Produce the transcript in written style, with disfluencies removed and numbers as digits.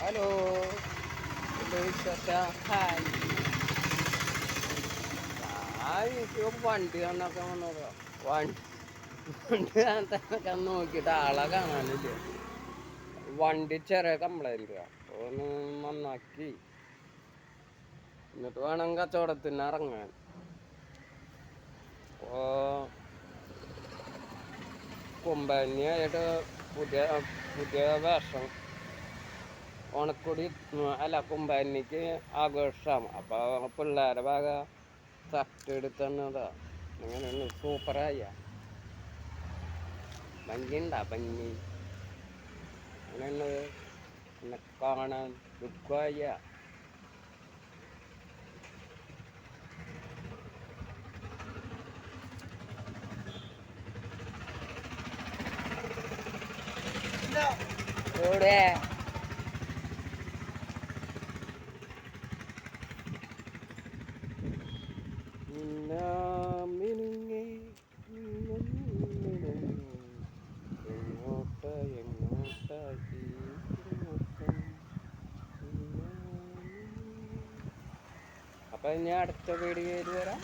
Hello, ഇത് വിശേഷം? Hi. എനിക്ക് വണ്ടി കണ്ടൊക്കെ വന്നതാ. വണ്ടി കാണാനൊക്കെ നോക്കിയിട്ട് ആളെ കാണാനില്ല. വണ്ടി ചെറിയ കംപ്ലൈൻറ്റ്, ഒന്ന് നന്നാക്കി എന്നിട്ട് വേണം കച്ചവടത്തിന് ഇറങ്ങാൻ. അപ്പോൾ കുംഭനിയായിട്ട് പുതിയ പുതിയ വേഷം ഓണക്കൊടി അല്ല കുംഭനിക്ക് ആഘോഷം. അപ്പോൾ പിള്ളേരെ ഭാഗ ഷർട്ട് എടുത്തന്നതാ. അങ്ങനെയാണ്. സൂപ്പറായ ഭംഗിയുണ്ടാ? ഭംഗി അങ്ങനെയാണ്. എന്നെ കാണാൻ ദുഃഖമായ എവിടെ മിനുങ്ങി എങ്ങോട്ട എങ്ങോട്ട ഈ നോട്ടം. അപ്പം ഞാൻ അടുത്ത വീഡിയോയിൽ വരാം.